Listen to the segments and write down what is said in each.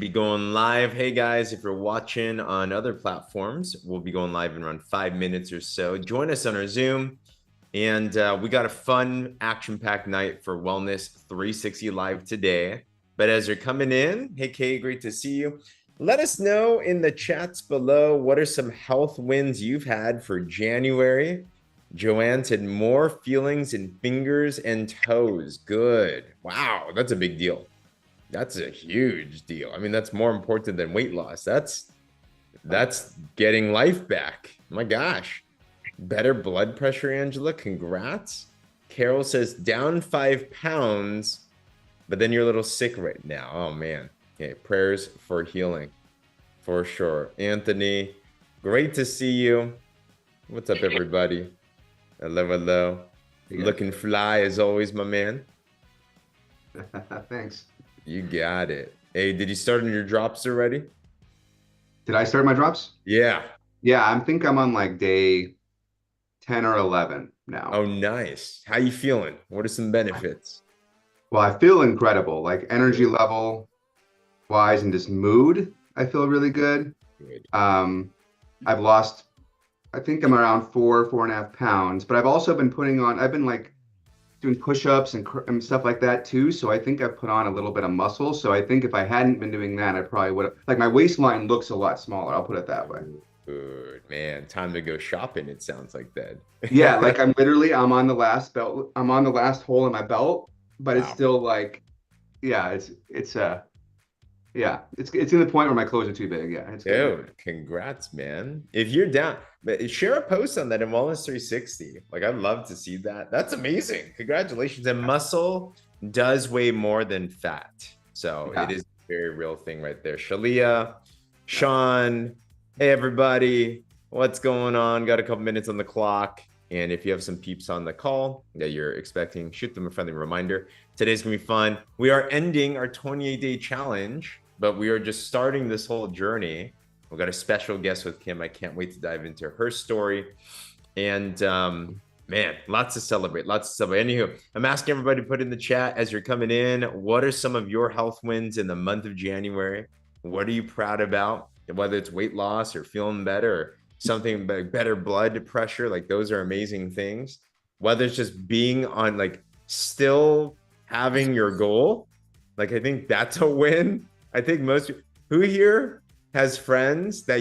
Be going live. Hey guys, if you're watching on other platforms, we'll be going live in around 5 minutes or so. Join us on our Zoom. And we got a fun action-packed night for Wellness 360 Live today. But as you're coming in, hey Kay, great to see you. Let us know in the chats below, what are some health wins you've had for January? Joanne said more feelings in fingers and toes. Good. Wow, that's a big deal. That's a huge deal. I mean, that's more important than weight loss. That's getting life back. My gosh. Better blood pressure, Angela. Congrats. Carol says down 5 pounds, but then you're a little sick right now. Oh man. Okay, prayers for healing for sure. Anthony, great to see you. What's up, everybody? Hello, hello. Looking fly as always, my man. Thanks. You got it. Hey, did you start on your drops already? Did I start my drops? Yeah. Yeah, I think I'm on like day 10 or 11 now. Oh, nice. How you feeling? What are some benefits? Well, I feel incredible, like energy level wise and just mood. I feel really good. Good. I've lost, I think I'm around 4.5 pounds, but I've also been I've been like doing push-ups and stuff like that too. So I think I've put on a little bit of muscle. So I think if I hadn't been doing that, I probably would have, like my waistline looks a lot smaller. I'll put it that way. Good, man. Time to go shopping, it sounds like that. Yeah, like I'm on the last belt. I'm on the last hole in my belt, but it's Wow. still like, yeah, it's in the point where my clothes are too big. Yeah, it's good. Dude, congrats, man. If you're down, but share a post on that in Wellness 360. Like, I'd love to see that. That's amazing. Congratulations. And muscle does weigh more than fat. So Yeah. it is a very real thing right there. Shalia, Sean, hey, everybody. What's going on? Got a couple minutes on the clock. And if you have some peeps on the call that you're expecting, shoot them a friendly reminder. Today's gonna be fun. We are ending our 28-day challenge, but we are just starting this whole journey. We've got a special guest with Kim. I can't wait to dive into her story. And man, lots to celebrate, lots to celebrate. Anywho, I'm asking everybody to put in the chat as you're coming in, what are some of your health wins in the month of January? What are you proud about? Whether it's weight loss or feeling better or something like better blood pressure, like those are amazing things. Whether it's just being on, like, still having your goal, like, I think that's a win. I think who here has friends that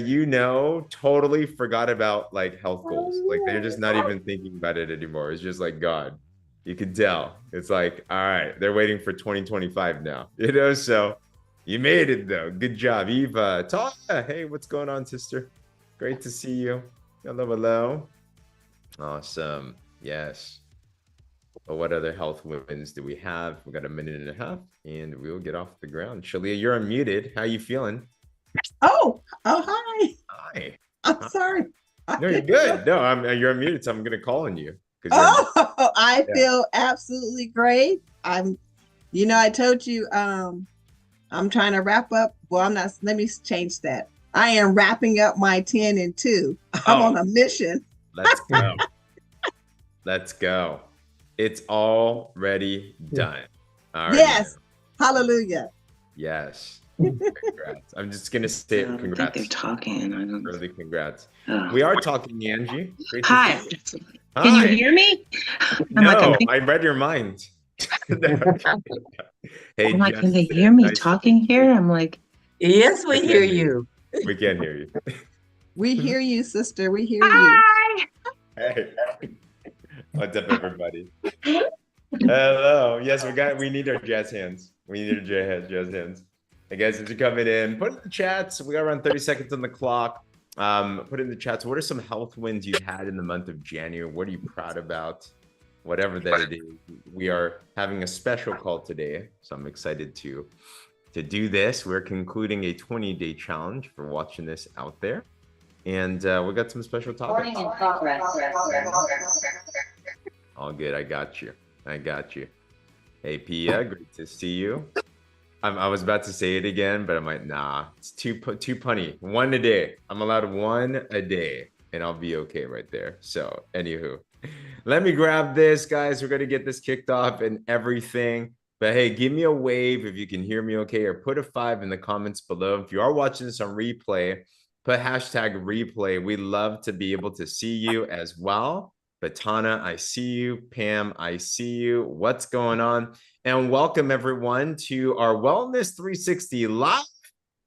totally forgot about like health goals, like they're just not even thinking about it anymore. It's just like God, you could tell. It's like, all right, they're waiting for 2025 now, so you made it though. Good job, Eva. Tala, hey, what's going on, sister? Great to see you. Hello, hello. Awesome. Yes. But what other health wins do we have? We got a minute and a half and we'll get off the ground. Shalia, you're unmuted. How you feeling? Oh, hi. Hi. I'm sorry. No, you're good. No, you're unmuted, so I'm gonna call on you. Oh, I feel absolutely great. I told you, I'm trying to wrap up. Well, I'm not, let me change that. I am wrapping up my 10 and 2. I'm on a mission. Let's go. Let's go. It's already done. Yes. Hallelujah. Yes. Congrats. I'm just gonna say congrats. I think they're talking. I don't really congrats. We are talking, Angie. Hi. Can you hear me? I read your mind. Hey, I'm like, can they hear me talking here? I'm like, yes, we hear you. We can hear you. We hear you, sister. We hear you. Hey. What's up, everybody? Hello. Yes, we need our jazz hands. We need our jazz hands. Hey guys, if you're coming in, put in the chats. We got around 30 seconds on the clock. Put in the chats. What are some health wins you've had in the month of January? What are you proud about? Whatever that it is. We are having a special call today, so I'm excited to do this. We're concluding a 20-day challenge for watching this out there, and we got some special topics. Morning in progress. All good. I got you. Hey, Pia, great to see you. I was about to say it again, but I'm like, nah, it's too punny. One a day. I'm allowed one a day, and I'll be okay right there. So, anywho, let me grab this, guys. We're gonna get this kicked off and everything. But hey, give me a wave if you can hear me okay, or put a 5 in the comments below. If you are watching this on replay, put hashtag replay. We love to be able to see you as well. Batana, I see you. Pam, I see you. What's going on? And welcome everyone to our Wellness 360 Live.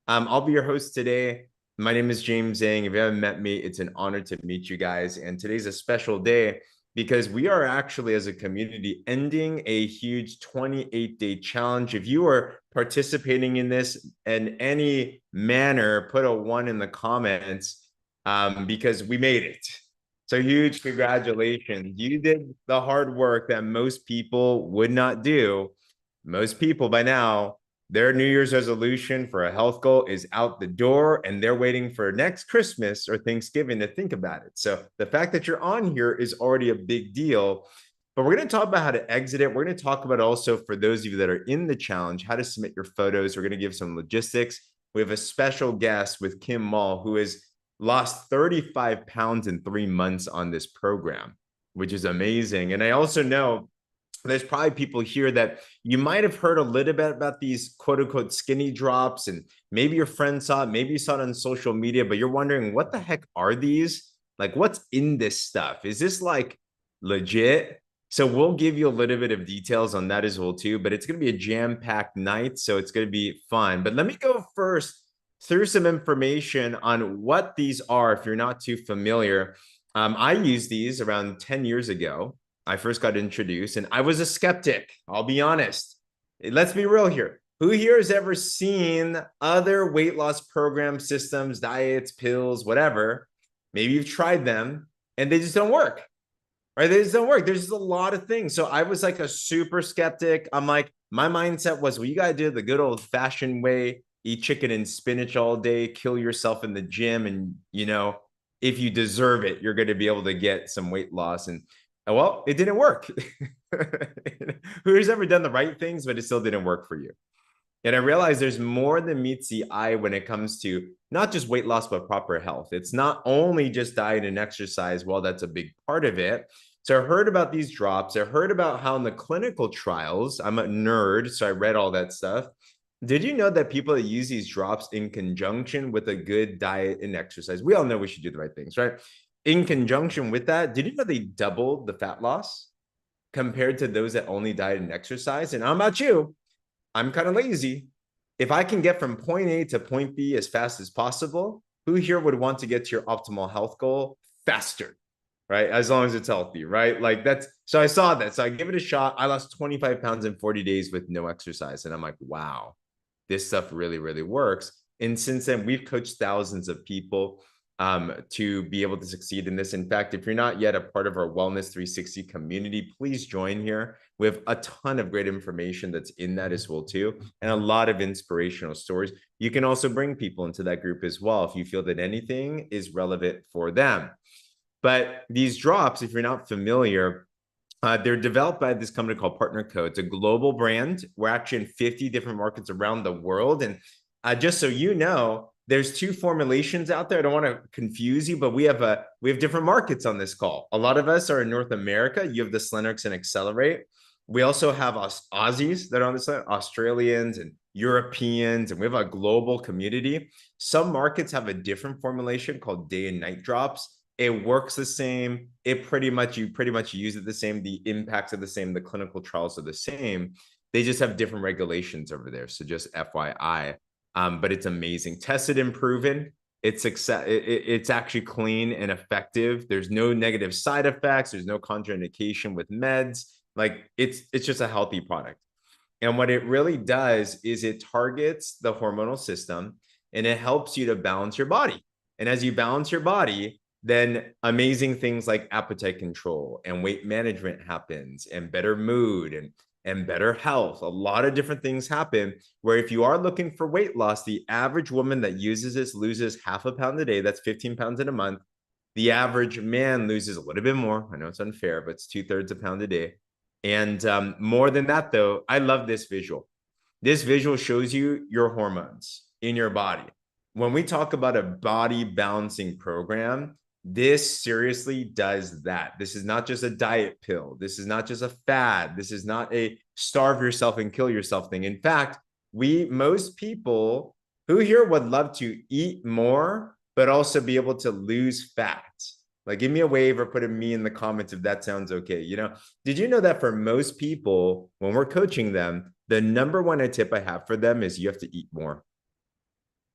I'll be your host today. My name is James Zheng. If you haven't met me, it's an honor to meet you guys. And today's a special day because we are actually, as a community, ending a huge 28-day challenge. If you are participating in this in any manner, put a 1 in the comments because we made it. So huge congratulations. You did the hard work that most people would not do. Most people by now, their New Year's resolution for a health goal is out the door, and they're waiting for next Christmas or Thanksgiving to think about it. So the fact that you're on here is already a big deal. But we're going to talk about how to exit it. We're going to talk about also, for those of you that are in the challenge, how to submit your photos. We're going to give some logistics. We have a special guest with Kim Mall, who has lost 35 pounds in 3 months on this program, which is amazing. And I also know there's probably people here that you might have heard a little bit about these quote unquote skinny drops, and maybe your friend saw it, maybe you saw it on social media, but you're wondering, what the heck are these? Like, what's in this stuff? Is this like legit? So we'll give you a little bit of details on that as well too, but it's going to be a jam-packed night, so it's going to be fun. But let me go first through some information on what these are if you're not too familiar. I used these around 10 years ago. I first got introduced, and I was a skeptic. I'll be honest. Let's be real here. Who here has ever seen other weight loss program systems, diets, pills, whatever? Maybe you've tried them and they just don't work, right? They just don't work. There's just a lot of things. So I was like a super skeptic. I'm like, my mindset was, well, you got to do the good old fashioned way, eat chicken and spinach all day, kill yourself in the gym. And, you know, if you deserve it, you're going to be able to get some weight loss. And well, it didn't work. Who's ever done the right things, but it still didn't work for you? And I realized there's more than meets the eye when it comes to not just weight loss, but proper health. It's not only just diet and exercise. Well, that's a big part of it. So I heard about these drops. I heard about how in the clinical trials, I'm a nerd, so I read all that stuff. Did you know that people that use these drops in conjunction with a good diet and exercise, we all know we should do the right things, right? In conjunction with that, did you know they doubled the fat loss compared to those that only diet and exercise? And how about you? I'm kind of lazy. If I can get from point A to point B as fast as possible, who here would want to get to your optimal health goal faster, right? As long as it's healthy, right? Like that's, so I saw that. So I give it a shot. I lost 25 pounds in 40 days with no exercise. And I'm like, wow, this stuff really, really works. And since then, we've coached thousands of people to be able to succeed in this. In fact, if you're not yet a part of our Wellness 360 community, please join here. We have a ton of great information that's in that as well too, and a lot of inspirational stories. You can also bring people into that group as well if you feel that anything is relevant for them. But these drops, if you're not familiar, they're developed by this company called Partner Co. It's a global brand. We're actually in 50 different markets around the world. And just so you know, there's 2 formulations out there. I don't want to confuse you, but we have different markets on this call. A lot of us are in North America. You have the Slenderiiz and Accelerate. We also have Aussies that are on this side, Australians and Europeans, and we have a global community. Some markets have a different formulation called day and night drops. It works the same. You pretty much use it the same. The impacts are the same. The clinical trials are the same. They just have different regulations over there. So just FYI. But it's amazing. Tested and proven. It's actually clean and effective. There's no negative side effects. There's no contraindication with meds. Like it's just a healthy product. And what it really does is it targets the hormonal system and it helps you to balance your body. And as you balance your body, then amazing things like appetite control and weight management happens, and better mood and better health. A lot of different things happen where if you are looking for weight loss, the average woman that uses this loses half a pound a day. That's 15 pounds in a month. The average man loses a little bit more. I know it's unfair, but it's 2/3 a pound a day. And more than that, though, I love this visual. This visual shows you your hormones in your body. When we talk about a body balancing program, this seriously does that. This is not just a diet pill. This is not just a fad. This is not a starve yourself and kill yourself thing. In fact, most people who here would love to eat more, but also be able to lose fat. Like, give me a wave or put a me in the comments if that sounds okay. You know, did you know that for most people, when we're coaching them, the number one tip I have for them is you have to eat more.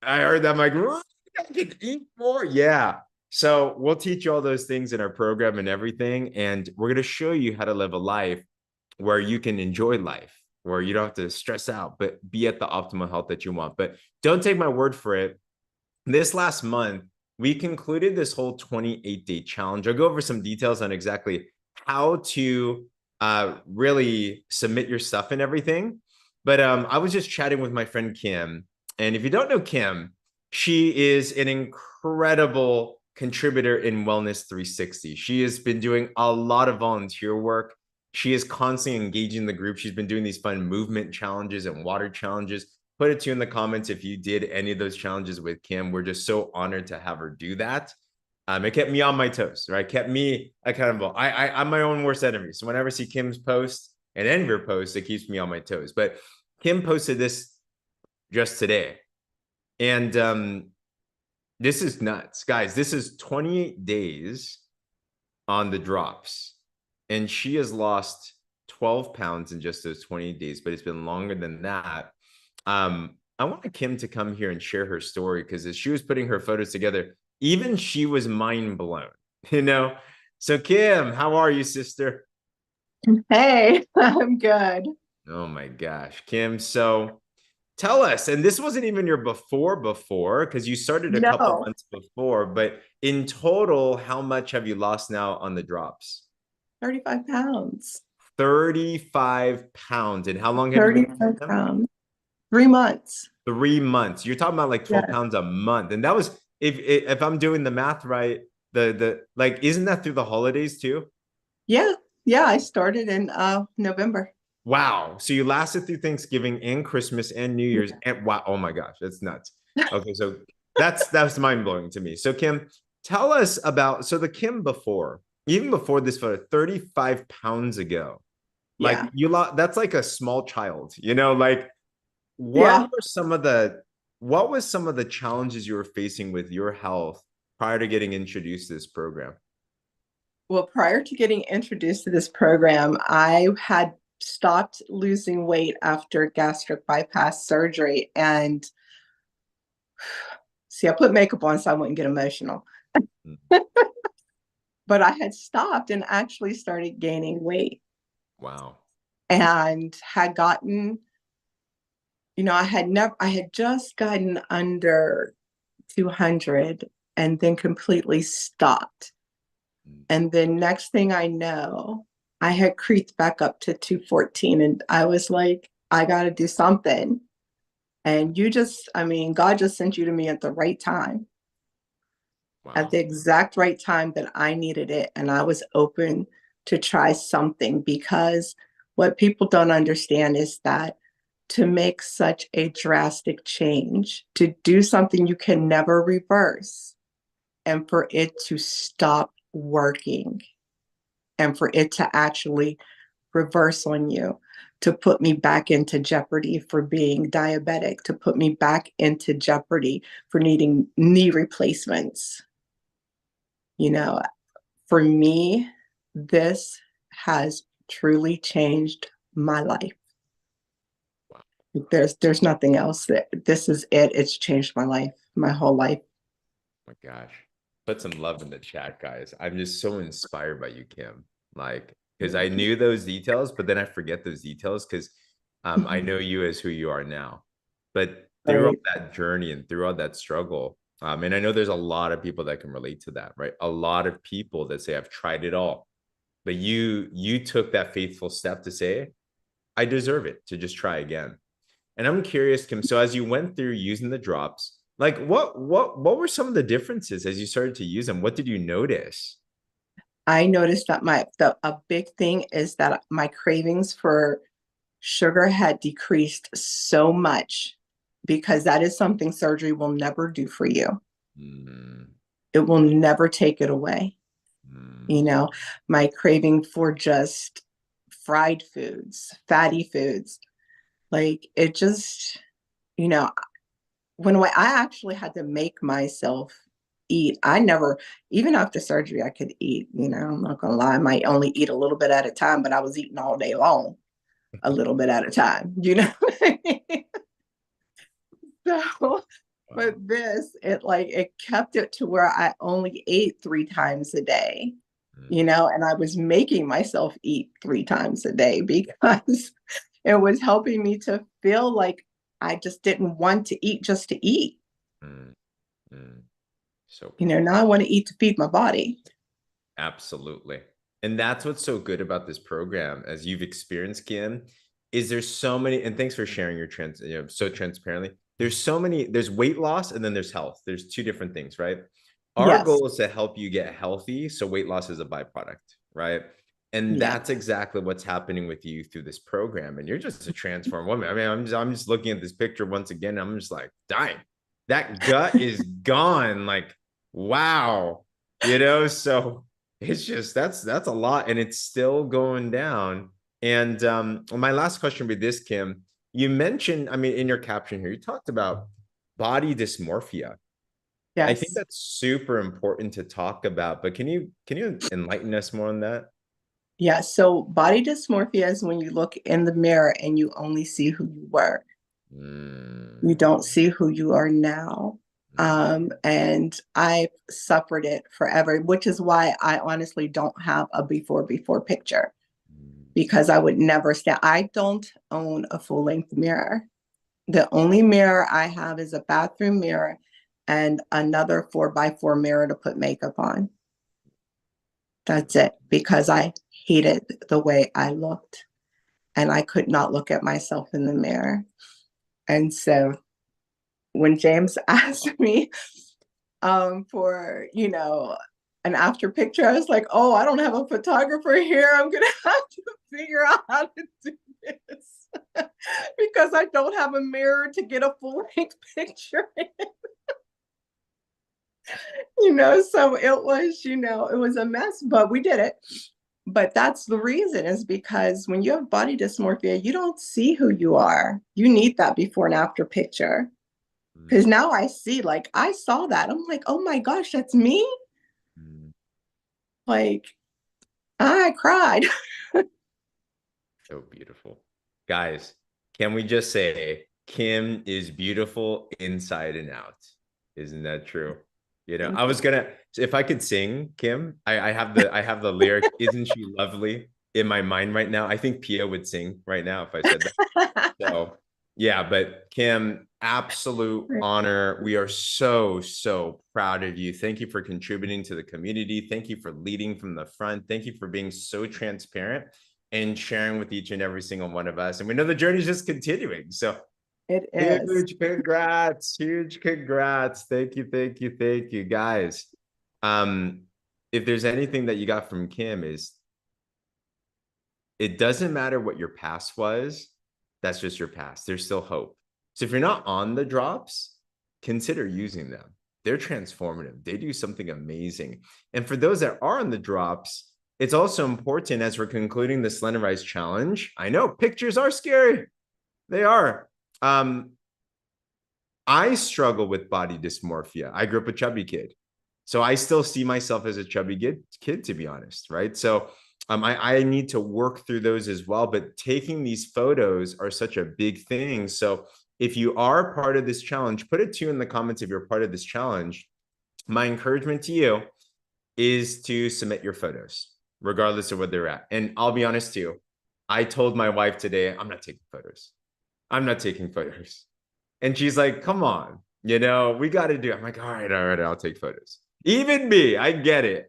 I heard that. I'm like, really? I can eat more? Yeah. So we'll teach you all those things in our program and everything. And we're going to show you how to live a life where you can enjoy life, where you don't have to stress out, but be at the optimal health that you want. But don't take my word for it. This last month, we concluded this whole 28-day challenge. I'll go over some details on exactly how to really submit your stuff and everything. But I was just chatting with my friend Kim. And if you don't know Kim, she is an incredible contributor in Wellness 360. She has been doing a lot of volunteer work. She is constantly engaging the group. She's been doing these fun movement challenges and water challenges. Put it to you in the comments if you did any of those challenges with Kim. We're just so honored to have her do that. It kept me on my toes, right? Kept me accountable. I'm my own worst enemy. So whenever I see Kim's post and any of her posts, it keeps me on my toes. But Kim posted this just today. And this is nuts. Guys, this is 28 days on the drops. And she has lost 12 pounds in just those 28 days, but it's been longer than that. I wanted Kim to come here and share her story, because as she was putting her photos together, even she was mind blown, you know? So Kim, how are you, sister? Hey, I'm good. Oh my gosh, Kim. So tell us, and this wasn't even your before, because you started a couple months before, but in total, how much have you lost now on the drops? 35 pounds. 35 pounds. And how long have you been 35 pounds. 3 months. 3 months. You're talking about like 12 pounds a month. And that was, if I'm doing the math right, the like, isn't that through the holidays too? Yeah. I started in November. Wow. So you lasted through Thanksgiving and Christmas and New Year's. And wow, oh my gosh, that's nuts. Okay, so that's mind-blowing to me. So Kim, tell us about, so the Kim before, even before this photo, 35 pounds ago, like you lost, that's like a small child, you know, like what was some of the challenges you were facing with your health prior to getting introduced to this program? Well, prior to getting introduced to this program, I had stopped losing weight after gastric bypass surgery. And see, I put makeup on so I wouldn't get emotional. But I had stopped and actually started gaining weight. Wow. And had gotten, you know, I had just gotten under 200 and then completely stopped. And then next thing I know, I had creeped back up to 214, and I was like, I got to do something. And God just sent you to me at the right time. Wow. At the exact right time that I needed it. And I was open to try something, because what people don't understand is that to make such a drastic change, to do something you can never reverse, and for it to stop working, and for it to actually reverse on you, to put me back into jeopardy for being diabetic, to put me back into jeopardy for needing knee replacements. You know, for me, this has truly changed my life. Wow. There's nothing else. This is it. It's changed my life, my whole life. Oh my gosh. Put some love in the chat, guys. I'm just so inspired by you, Kim. Like, because I knew those details, but then I forget those details because I know you as who you are now. But throughout that journey and throughout that struggle, and I know there's a lot of people that can relate to that, right? A lot of people that say, I've tried it all. But you took that faithful step to say, I deserve it, to just try again. And I'm curious, Kim, so as you went through using the drops, like what were some of the differences as you started to use them? What did you notice? I noticed that a big thing is that my cravings for sugar had decreased so much, because that is something surgery will never do for you. It will never take it away. You know, my craving for just fried foods, fatty foods. Like it just, you know, I actually had to make myself eat. I never, even after surgery, I could eat, I'm not gonna lie. I might only eat a little bit at a time, but I was eating all day long, a little bit at a time, what I mean? So, but it kept it to where I only ate 3 times a day, and I was making myself eat 3 times a day because it was helping me to feel like I just didn't want to eat just to eat. So now I want to eat to feed my body. Absolutely. And that's what's so good about this program, as you've experienced, Kim, is there's so many, and thanks for sharing your so transparently. There's weight loss and then there's health. There's 2 different things, right? Our goal is to help you get healthy. So weight loss is a byproduct, right? And that's exactly what's happening with you through this program. And you're just a transformed woman. I mean, I'm just looking at this picture once again. I'm just like, dying. That gut is gone. Like, wow. So it's just, that's a lot, and it's still going down. And my last question with this, Kim, you mentioned, I mean, in your caption here, you talked about body dysmorphia. Yes. I think that's super important to talk about, but can you enlighten us more on that? Yeah. So body dysmorphia is when you look in the mirror and you only see who you were. You don't see who you are now. And I suffered it forever, which is why I honestly don't have a before picture, because I would never stand. I don't own a full length mirror. The only mirror I have is a bathroom mirror and another 4x4 mirror to put makeup on. That's it, because I hated the way I looked and I could not look at myself in the mirror. And so when James asked me for, an after picture, I was like, oh, I don't have a photographer here. I'm going to have to figure out how to do this because I don't have a mirror to get a full length picture in. So it was a mess, but we did it. But that's the reason, is because when you have body dysmorphia, you don't see who you are. You need that before and after picture. Because now I see, like, I saw that. I'm like, oh my gosh, that's me. Like, I cried. So beautiful. Guys, can we just say Kim is beautiful inside and out? Isn't that true? I was gonna, if I could sing, Kim, I have the lyric, isn't she lovely, in my mind right now. I think Pia would sing right now if I said that. So yeah, but Kim, absolute honor. We are so, so proud of you. Thank you for contributing to the community. Thank you for leading from the front. Thank you for being so transparent and sharing with each and every single one of us. And we know the journey is just continuing. So it is. Huge congrats. Huge congrats. Thank you, guys. If there's anything that you got from Kim, is it doesn't matter what your past was. That's just your past. There's still hope. So if you're not on the drops, consider using them. They're transformative. They do something amazing. And for those that are on the drops, it's also important, as we're concluding the Slenderiiz challenge. I know pictures are scary. They are. I struggle with body dysmorphia. I grew up a chubby kid. So I still see myself as a chubby kid, to be honest, right? So I need to work through those as well. But taking these photos are such a big thing. So if you are part of this challenge, put it 2 in the comments if you're part of this challenge. My encouragement to you is to submit your photos, regardless of where they're at. And I'll be honest too. I told my wife today, I'm not taking photos. I'm not taking photos. And she's like, come on, we got to do it. I'm like, all right, I'll take photos. Even me, I get it,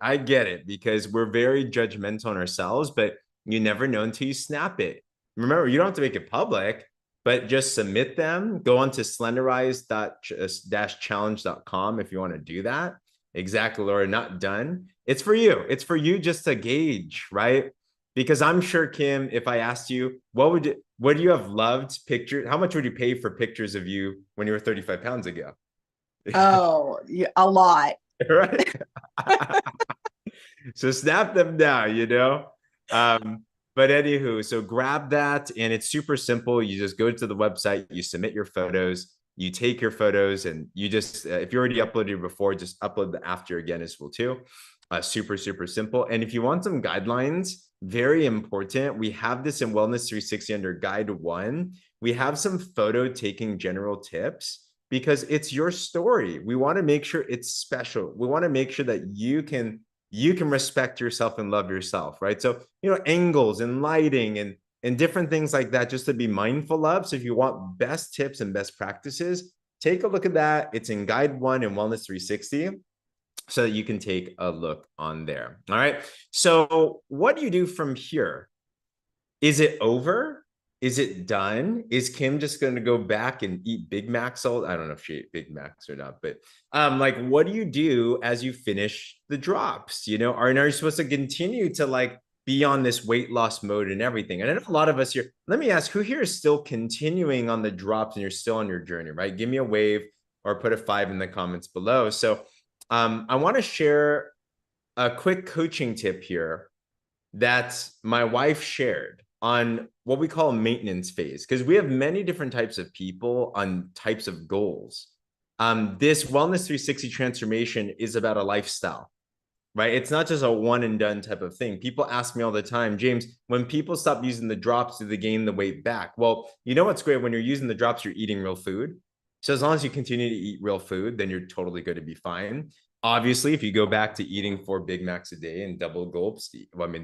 because we're very judgmental on ourselves, but you never know until you snap it. Remember, you don't have to make it public, but just submit them. Go on to slenderiiz-challenge.com if you want to do that. Exactly, Laura, not done. It's for you. It's for you just to gauge, right? Because I'm sure, Kim, if I asked you, would you have loved pictures? How much would you pay for pictures of you when you were 35 pounds ago? Oh, yeah, a lot. Right. So snap them down, but But anywho, so grab that, and it's super simple. You just go to the website, you submit your photos, you take your photos, and you just, if you already uploaded before, just upload the after again as well too. Super, super simple. And if you want some guidelines, very important, we have this in Wellness 360 under Guide 1. We have some photo taking general tips because it's your story. We want to make sure it's special. We want to make sure that you can respect yourself and love yourself, right? So, angles and lighting and different things like that, just to be mindful of. So if you want best tips and best practices, take a look at that. It's in Guide 1 in Wellness 360, so that you can take a look on there. All right. So what do you do from here? Is it over? Is it done? Is Kim just going to go back and eat Big Macs I don't know if she ate Big Macs or not, but like, what do you do as you finish the drops? Are you supposed to continue to be on this weight loss mode and everything? And I know a lot of us here, let me ask, who here is still continuing on the drops and you're still on your journey, right? Give me a wave or put a 5 in the comments below. So I want to share a quick coaching tip here that my wife shared on what we call a maintenance phase, because we have many different types of people on types of goals. This Wellness 360 transformation is about a lifestyle, right? It's not just a one and done type of thing. People ask me all the time, James, when people stop using the drops, do they gain the weight back? Well, what's great? When you're using the drops, you're eating real food. So as long as you continue to eat real food, then you're totally going to be fine. Obviously, if you go back to eating 4 Big Macs a day and double gulps,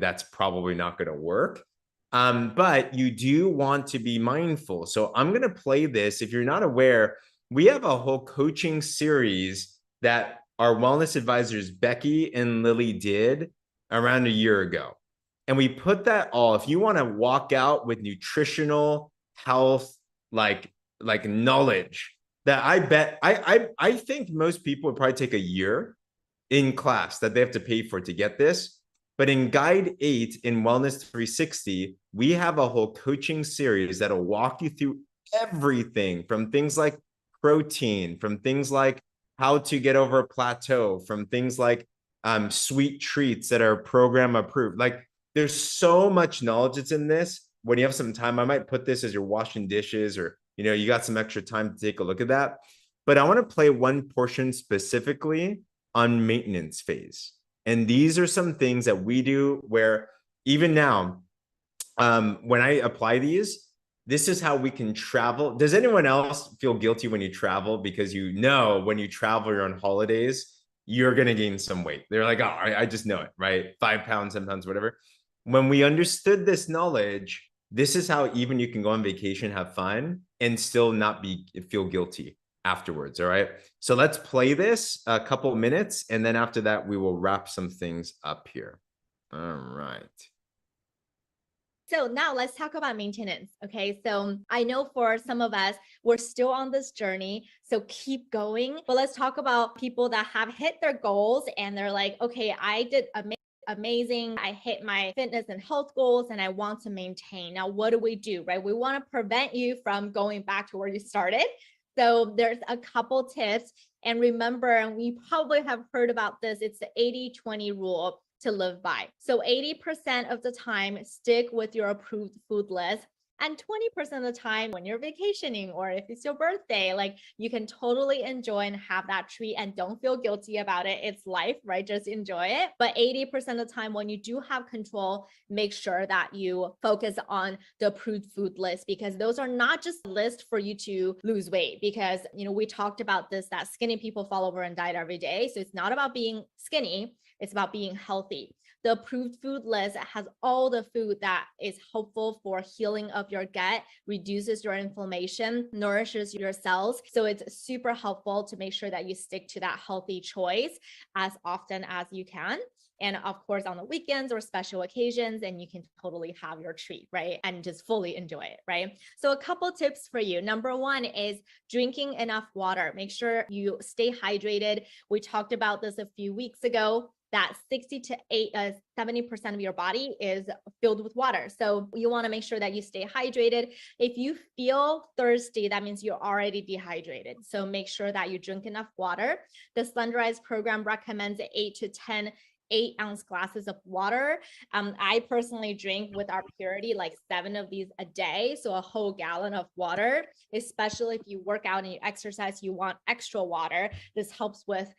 that's probably not going to work. But you do want to be mindful. So I'm going to play this. If you're not aware, we have a whole coaching series that our wellness advisors, Becky and Lily, did around a year ago. And we put that all, if you want to walk out with nutritional health, like knowledge, that I bet, I think most people would probably take a year in class that they have to pay for to get this. But in Guide 8 in Wellness 360, we have a whole coaching series that'll walk you through everything from things like protein, from things like how to get over a plateau, from things like sweet treats that are program approved. Like, there's so much knowledge that's in this. When you have some time, I might put this as you're washing dishes, or you got some extra time to take a look at that. But I want to play one portion specifically on maintenance phase. And these are some things that we do where even now, when I apply these, this is how we can travel. Does anyone else feel guilty when you travel? Because when you travel, you're on holidays, you're going to gain some weight. They're like, oh, I just know it, right? 5 pounds, 10 pounds, whatever. When we understood this knowledge, this is how even you can go on vacation, have fun, and still not feel guilty afterwards. All right. So let's play this a couple minutes, and then after that, we will wrap some things up here. All right. So now let's talk about maintenance. Okay. So I know for some of us, we're still on this journey. So keep going. But let's talk about people that have hit their goals and they're like, okay, I did amazing. I hit my fitness and health goals and I want to maintain. Now, what do we do, right? We want to prevent you from going back to where you started. So there's a couple tips. And remember, and we probably have heard about this, it's the 80-20 rule to live by. So 80% of the time, stick with your approved food list. And 20% of the time when you're vacationing or if it's your birthday, you can totally enjoy and have that treat and don't feel guilty about it. It's life, right? Just enjoy it. But 80% of the time when you do have control, make sure that you focus on the approved food list, because those are not just lists for you to lose weight. Because, we talked about this, that skinny people fall over and diet every day. So it's not about being skinny. It's about being healthy. The approved food list has all the food that is helpful for healing of your gut, reduces your inflammation, nourishes your cells. So it's super helpful to make sure that you stick to that healthy choice as often as you can. And of course, on the weekends or special occasions, and you can totally have your treat, right? And just fully enjoy it, right? So a couple tips for you. Number one is drinking enough water. Make sure you stay hydrated. We talked about this a few weeks ago, that 60 to 70% of your body is filled with water. So you want to make sure that you stay hydrated. If you feel thirsty, that means you're already dehydrated. So make sure that you drink enough water. The Slenderiiz program recommends 8 to 10 8-ounce glasses of water. I personally drink with our Purity like 7 of these a day. So a whole gallon of water, especially if you work out and you exercise, you want extra water. This helps with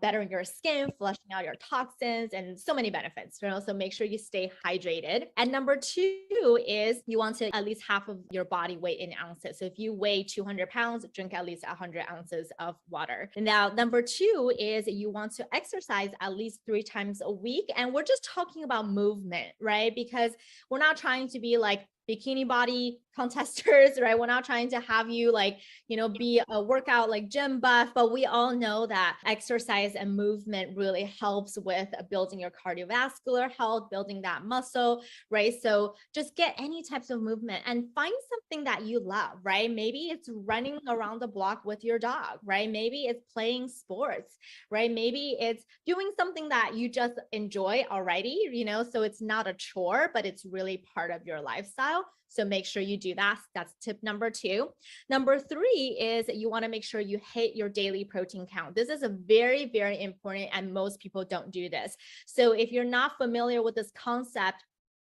bettering your skin, flushing out your toxins, and so many benefits. So make sure you stay hydrated. And number 2 is you want to at least half of your body weight in ounces. So if you weigh 200 pounds, drink at least 100 ounces of water. Now, number 2 is you want to exercise at least 3 times a week. And we're just talking about movement, right? Because we're not trying to be like bikini body contesters, right? We're not trying to have you like, be a workout like gym buff, but we all know that exercise and movement really helps with building your cardiovascular health, building that muscle, right? So just get any types of movement and find something that you love, right? Maybe it's running around the block with your dog, right? Maybe it's playing sports, right? Maybe it's doing something that you just enjoy already, so it's not a chore, but it's really part of your lifestyle. So make sure you do that. That's tip number 2. Number 3 is you want to make sure you hit your daily protein count. This is a very, very important, and most people don't do this. So if you're not familiar with this concept,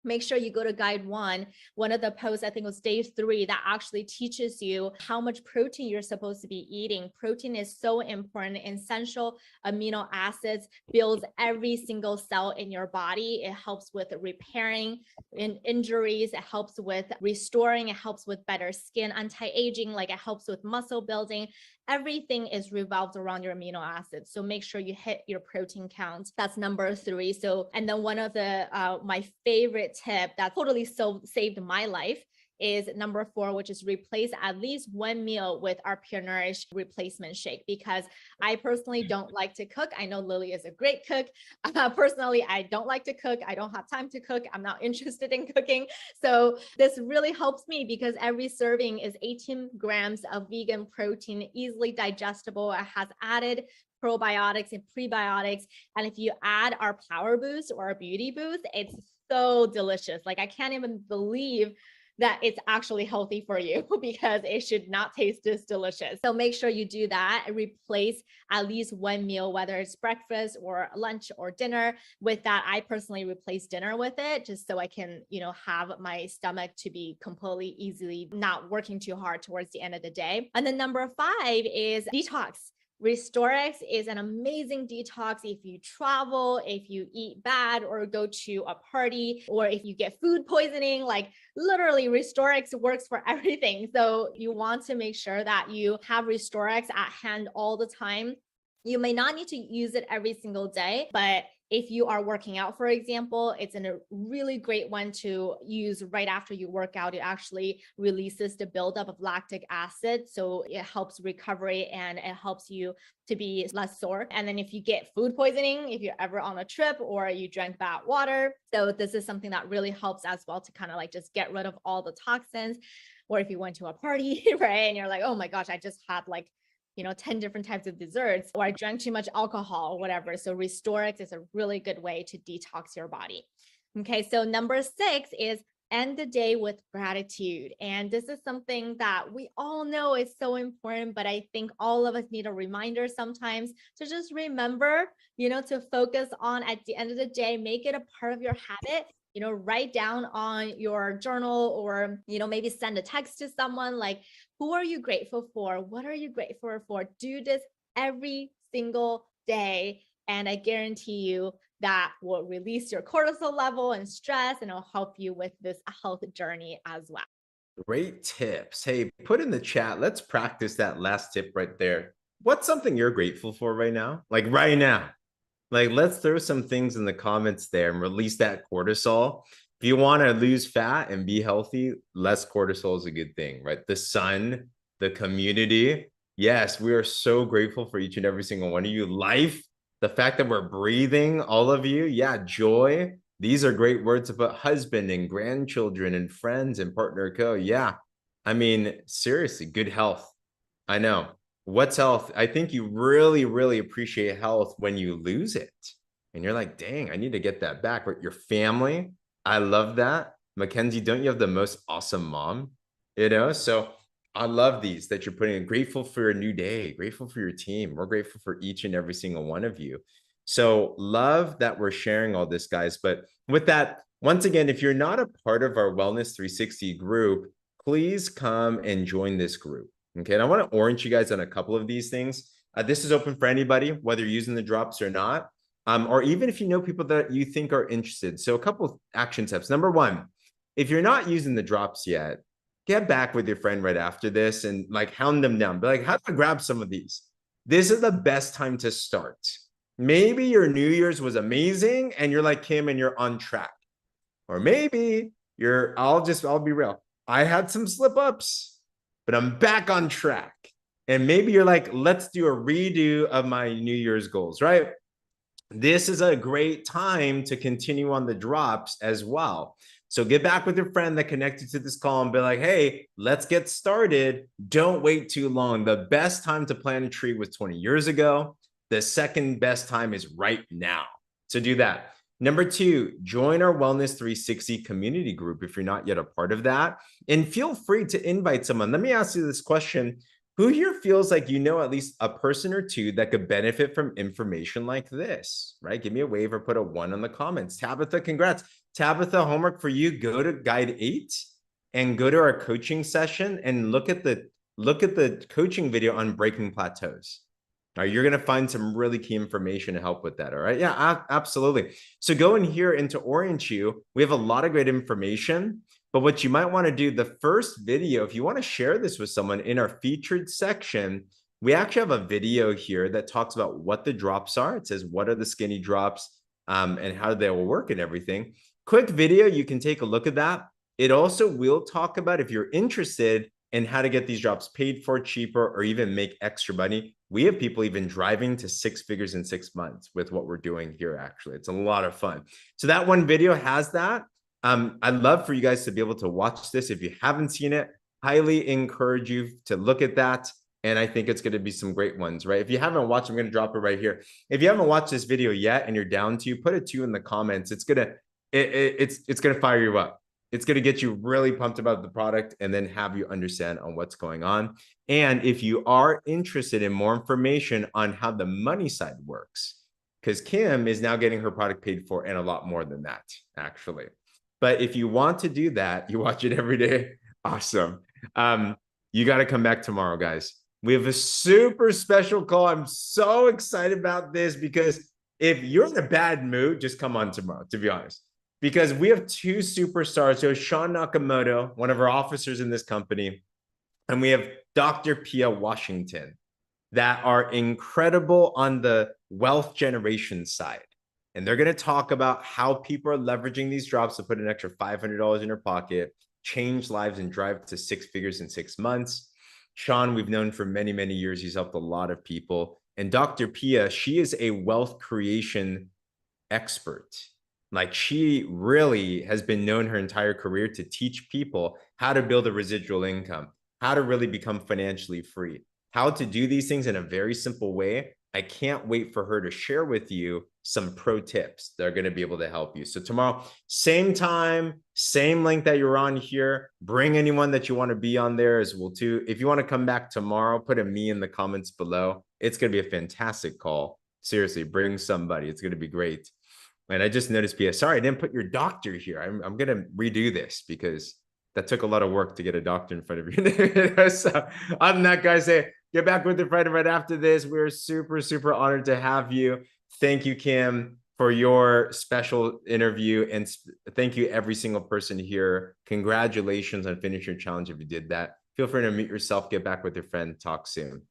make sure you go to guide 1. One of the posts, I think it was day 3, that actually teaches you how much protein you're supposed to be eating. Protein is so important. Essential amino acids builds every single cell in your body. It helps with repairing injuries. It helps with restoring. It helps with better skin, anti-aging, like it helps with muscle building. Everything is revolved around your amino acids. So make sure you hit your protein count. That's number 3. So, and then one of the, my favorite tip that totally saved my life is number 4, which is replace at least 1 meal with our Pure Nourish replacement shake, because I personally don't like to cook. I know Lily is a great cook. Personally, I don't like to cook. I don't have time to cook. I'm not interested in cooking. So this really helps me because every serving is 18 grams of vegan protein, easily digestible. It has added probiotics and prebiotics. And if you add our Power Boost or our Beauty Boost, it's so delicious. Like I can't even believe that it's actually healthy for you because it should not taste this delicious. So make sure you do that. Replace at least 1 meal, whether it's breakfast or lunch or dinner. With that, I personally replace dinner with it just so I can, have my stomach to be completely easily not working too hard towards the end of the day. And then number 5 is detox. RestoreX is an amazing detox if you travel, if you eat bad or go to a party, or if you get food poisoning. Like literally RestoreX works for everything. So you want to make sure that you have RestoreX at hand all the time. You may not need to use it every single day, but if you are working out, for example, it's a really great one to use right after you work out. It actually releases the buildup of lactic acid. So it helps recovery and it helps you to be less sore. And then if you get food poisoning, if you're ever on a trip or you drank bad water, so this is something that really helps as well to kind of like just get rid of all the toxins. Or if you went to a party, right, and you're like, oh my gosh, I just had like 10 different types of desserts, or I drank too much alcohol or whatever. So RestoreX is a really good way to detox your body. Okay, so number 6 is end the day with gratitude. And this is something that we all know is so important, but I think all of us need a reminder sometimes to just remember, to focus on at the end of the day, make it a part of your habit. Write down on your journal or, maybe send a text to someone like, who are you grateful for? What are you grateful for? Do this every single day. And I guarantee you that will release your cortisol level and stress, and it'll help you with this health journey as well. Great tips. Hey, put in the chat. Let's practice that last tip right there. What's something you're grateful for right now? Like right now. Like, let's throw some things in the comments there and release that cortisol. If you want to lose fat and be healthy, less cortisol is a good thing, right? The sun, the community. Yes, we are so grateful for each and every single one of you. Life, the fact that we're breathing, all of you. Yeah, joy. These are great words about husband and grandchildren and friends and partner co. Yeah, I mean, seriously, good health. I know. What's health? I think you really, really appreciate health when you lose it. And you're like, dang, I need to get that back. But your family, I love that. Mackenzie, don't you have the most awesome mom? So I love these that you're putting in. Grateful for a new day, grateful for your team. We're grateful for each and every single one of you. So love that we're sharing all this, guys. But with that, once again, if you're not a part of our Wellness 360 group, please come and join this group. Okay. And I want to orient you guys on a couple of these things. This is open for anybody, whether you're using the drops or not, or even if you know people that you think are interested. So a couple of action steps. Number one, if you're not using the drops yet, get back with your friend right after this and like hound them down. Be like, how do I grab some of these? This is the best time to start. Maybe your New Year's was amazing and you're like Kim and you're on track. Or maybe I'll be real. I had some slip ups, but I'm back on track. And maybe you're like, let's do a redo of my New Year's goals, right? This is a great time to continue on the drops as well. So get back with your friend that connected to this call and be like, hey, let's get started. Don't wait too long. The best time to plant a tree was 20 years ago. The second best time is right now. So do that. Number two, join our Wellness 360 community group if you're not yet a part of that. And feel free to invite someone. Let me ask you this question. Who here feels like you know at least a person or two that could benefit from information like this, right? Give me a wave or put a 1 in the comments. Tabitha, congrats. Tabitha, homework for you. Go to guide 8 and go to our coaching session and look at the coaching video on breaking plateaus. All right, you're going to find some really key information to help with that. All right. Yeah, absolutely. So go in here and to orient you, we have a lot of great information. But what you might want to do, the first video, if you want to share this with someone in our featured section, we actually have a video here that talks about what the drops are. It says, what are the skinny drops and how they will work and everything. Quick video, you can take a look at that. It also will talk about, if you're interested in how to get these drops paid for cheaper or even make extra money. We have people even driving to 6 figures in 6 months with what we're doing here. Actually, it's a lot of fun. So that one video has that. I'd love for you guys to be able to watch this. If you haven't seen it, highly encourage you to look at that. And I think it's going to be some great ones, right? If you haven't watched, I'm going to drop it right here. If you haven't watched this video yet and you're down to, put a 2 in the comments. It's going to fire you up. It's going to get you really pumped about the product and then have you understand on what's going on. And if you are interested in more information on how the money side works, because Kim is now getting her product paid for and a lot more than that, actually. But if you want to do that, you watch it every day. Awesome. You got to come back tomorrow, guys. We have a super special call. I'm so excited about this because if you're in a bad mood, just come on tomorrow, to be honest. Because we have 2 superstars. So Sean Nakamoto, one of our officers in this company, and we have Dr. Pia Washington that are incredible on the wealth generation side. And they're going to talk about how people are leveraging these drops to put an extra $500 in their pocket, change lives, and drive to 6 figures in 6 months. Sean, we've known for many, many years. He's helped a lot of people. And Dr. Pia, she is a wealth creation expert. Like, she really has been known her entire career to teach people how to build a residual income, how to really become financially free, how to do these things in a very simple way. I can't wait for her to share with you some pro tips that are going to be able to help you. So tomorrow, same time, same link that you're on here. Bring anyone that you want to be on there as well too. If you want to come back tomorrow, put a me in the comments below. It's going to be a fantastic call. Seriously, bring somebody. It's going to be great. And I just noticed, Pia, sorry, I didn't put your doctor here. I'm going to redo this because that took a lot of work to get a doctor in front of you. So other than that, guys, say, get back with the friend right after this. We're super, super honored to have you. Thank you, Kim, for your special interview. And thank you, every single person here. Congratulations on finishing your challenge if you did that. Feel free to mute yourself, get back with your friend, talk soon.